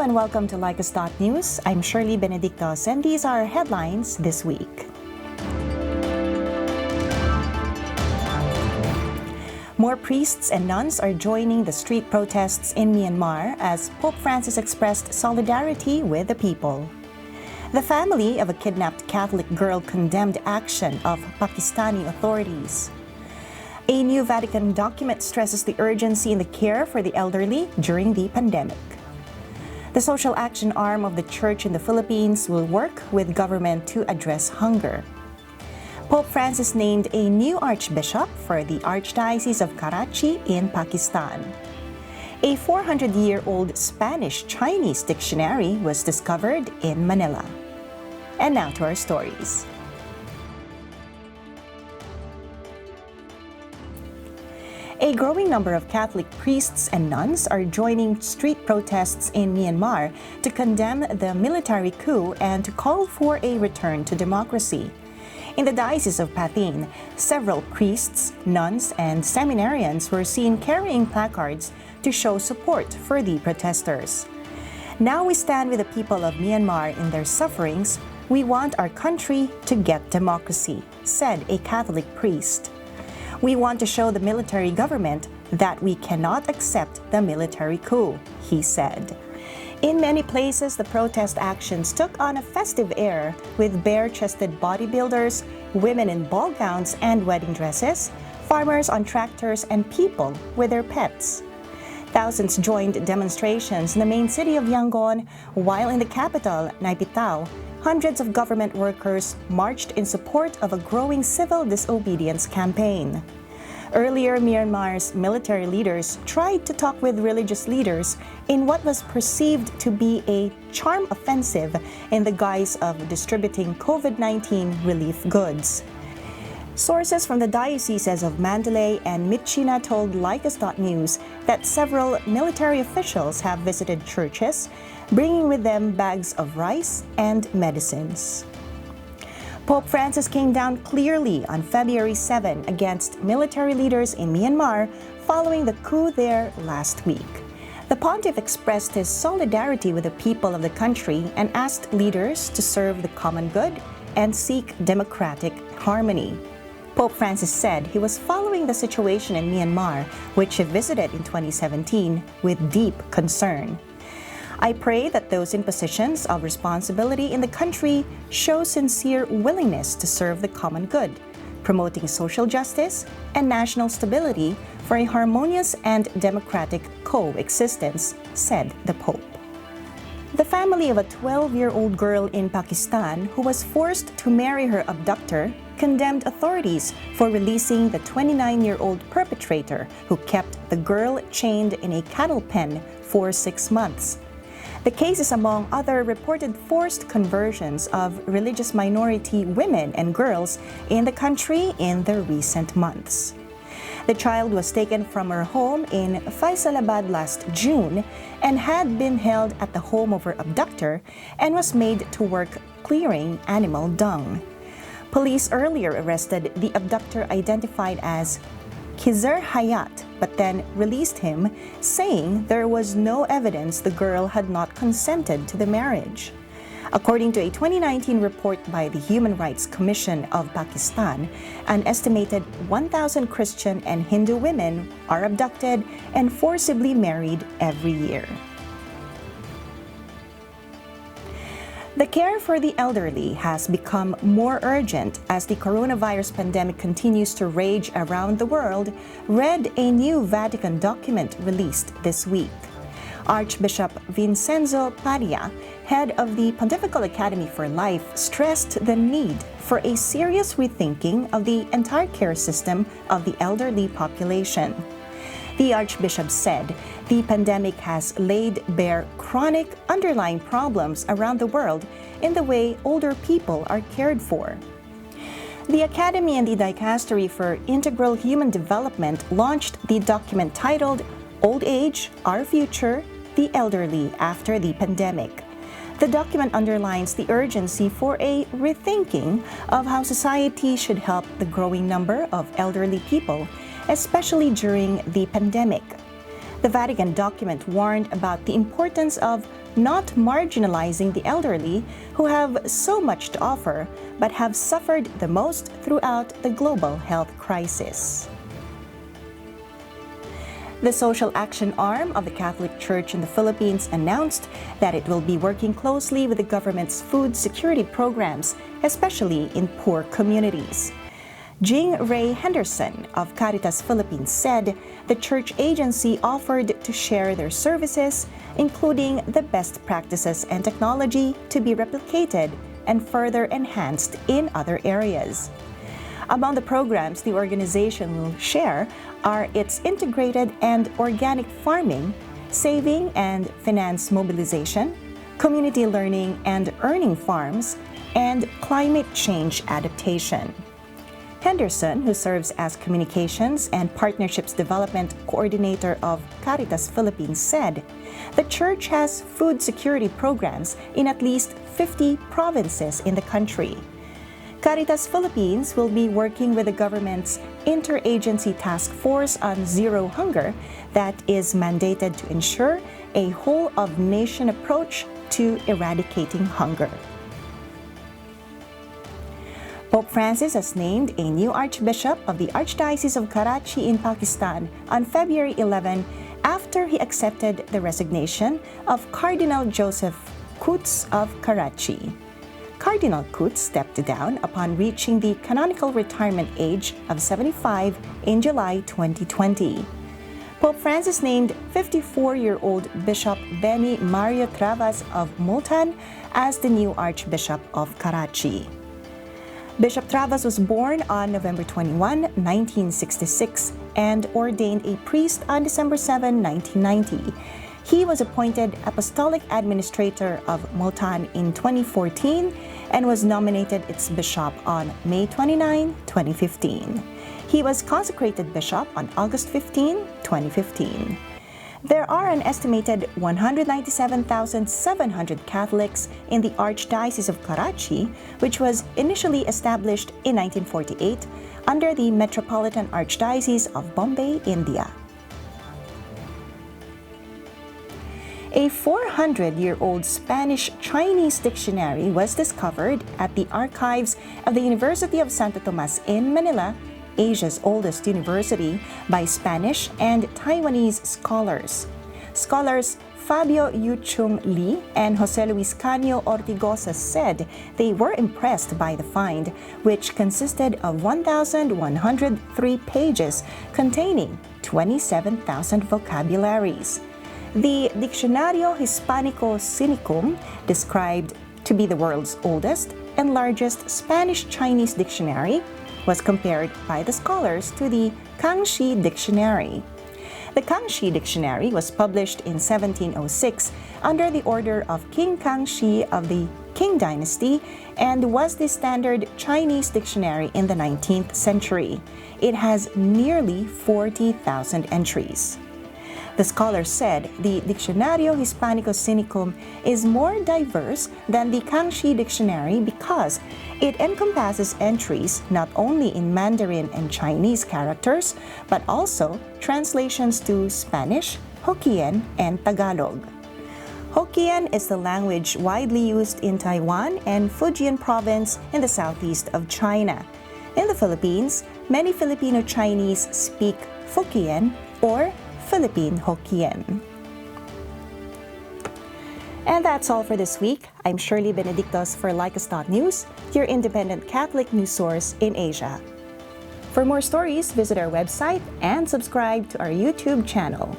and welcome to LiCAS.news. I'm Shirley Benedictos and these are our headlines this week. More priests and nuns are joining the street protests in Myanmar as Pope Francis expressed solidarity with the people. The family of a kidnapped Catholic girl condemned action of Pakistani authorities. A new Vatican document stresses the urgency in the care for the elderly during the pandemic. The social action arm of the Church in the Philippines will work with government to address hunger. Pope Francis named a new archbishop for the Archdiocese of Karachi in Pakistan. A 400-year-old Spanish-Chinese dictionary was discovered in Manila. And now to our stories. A growing number of Catholic priests and nuns are joining street protests in Myanmar to condemn the military coup and to call for a return to democracy. In the Diocese of Pathin, several priests, nuns, and seminarians were seen carrying placards to show support for the protesters. Now we stand with the people of Myanmar in their sufferings. We want our country to get democracy, said a Catholic priest. We want to show the military government that we cannot accept the military coup, he said. In many places, the protest actions took on a festive air with bare-chested bodybuilders, women in ball gowns and wedding dresses, farmers on tractors, and people with their pets. Thousands joined demonstrations in the main city of Yangon, while in the capital, Naypyidaw, hundreds of government workers marched in support of a growing civil disobedience campaign. Earlier, Myanmar's military leaders tried to talk with religious leaders in what was perceived to be a charm offensive in the guise of distributing COVID-19 relief goods. Sources from the dioceses of Mandalay and Myitkyina told LiCAS.news that several military officials have visited churches, bringing with them bags of rice and medicines. Pope Francis came down clearly on February 7 against military leaders in Myanmar following the coup there last week. The pontiff expressed his solidarity with the people of the country and asked leaders to serve the common good and seek democratic harmony. Pope Francis said he was following the situation in Myanmar, which he visited in 2017, with deep concern. I pray that those in positions of responsibility in the country show sincere willingness to serve the common good, promoting social justice and national stability for a harmonious and democratic coexistence, said the Pope. The family of a 12-year-old girl in Pakistan who was forced to marry her abductor condemned authorities for releasing the 29-year-old perpetrator who kept the girl chained in a cattle pen for 6 months. The case is among other reported forced conversions of religious minority women and girls in the country in the recent months. The child was taken from her home in Faisalabad last June and had been held at the home of her abductor and was made to work clearing animal dung. Police earlier arrested the abductor identified as Khizr Hayat, but then released him, saying there was no evidence the girl had not consented to the marriage. According to a 2019 report by the Human Rights Commission of Pakistan, an estimated 1,000 Christian and Hindu women are abducted and forcibly married every year. The care for the elderly has become more urgent as the coronavirus pandemic continues to rage around the world, read a new Vatican document released this week. Archbishop Vincenzo Paria, head of the Pontifical Academy for Life, stressed the need for a serious rethinking of the entire care system of the elderly population. The Archbishop said the pandemic has laid bare chronic underlying problems around the world in the way older people are cared for. The Academy and the Dicastery for Integral Human Development launched the document titled Old Age, Our Future, the Elderly After the Pandemic. The document underlines the urgency for a rethinking of how society should help the growing number of elderly people, especially during the pandemic. The Vatican document warned about the importance of not marginalizing the elderly who have so much to offer but have suffered the most throughout the global health crisis. The social action arm of the Catholic Church in the Philippines announced that it will be working closely with the government's food security programs, especially in poor communities. Jing Ray Henderson of Caritas Philippines said the church agency offered to share their services, including the best practices and technology, to be replicated and further enhanced in other areas. Among the programs the organization will share are its integrated and organic farming, saving and finance mobilization, community learning and earning farms, and climate change adaptation. Henderson, who serves as Communications and Partnerships Development Coordinator of Caritas Philippines, said the church has food security programs in at least 50 provinces in the country. Caritas Philippines will be working with the government's Interagency Task Force on Zero Hunger that is mandated to ensure a whole-of-nation approach to eradicating hunger. Pope Francis has named a new Archbishop of the Archdiocese of Karachi in Pakistan on February 11 after he accepted the resignation of Cardinal Joseph Coutts of Karachi. Cardinal Coutts stepped down upon reaching the canonical retirement age of 75 in July 2020. Pope Francis named 54-year-old Bishop Benny Mario Travas of Multan as the new Archbishop of Karachi. Bishop Travas was born on November 21, 1966, and ordained a priest on December 7, 1990. He was appointed Apostolic Administrator of Multan in 2014 and was nominated its bishop on May 29, 2015. He was consecrated bishop on August 15, 2015. There are an estimated 197,700 Catholics in the Archdiocese of Karachi, which was initially established in 1948 under the Metropolitan Archdiocese of Bombay, India. A 400-year-old Spanish-Chinese dictionary was discovered at the archives of the University of Santo Tomas in Manila, Asia's oldest university, by Spanish and Taiwanese scholars. Scholars Fabio Yuchung Lee and Jose Luis Canio Ortigosa said they were impressed by the find, which consisted of 1,103 pages containing 27,000 vocabularies. The Diccionario Hispanico-Sinicum, described to be the world's oldest and largest Spanish-Chinese dictionary, was compared by the scholars to the Kangxi Dictionary. The Kangxi Dictionary was published in 1706 under the order of King Kangxi of the Qing Dynasty and was the standard Chinese dictionary in the 19th century. It has nearly 40,000 entries. The scholar said the Diccionario Hispanico-Sinicum is more diverse than the Kangxi Dictionary because it encompasses entries not only in Mandarin and Chinese characters, but also translations to Spanish, Hokkien, and Tagalog. Hokkien is the language widely used in Taiwan and Fujian province in the southeast of China. In the Philippines, many Filipino Chinese speak Fukien or Philippine Hokkien. And that's all for this week. I'm Shirley Benedictos for LiCAS.news, your independent Catholic news source in Asia. For more stories, visit our website and subscribe to our YouTube channel.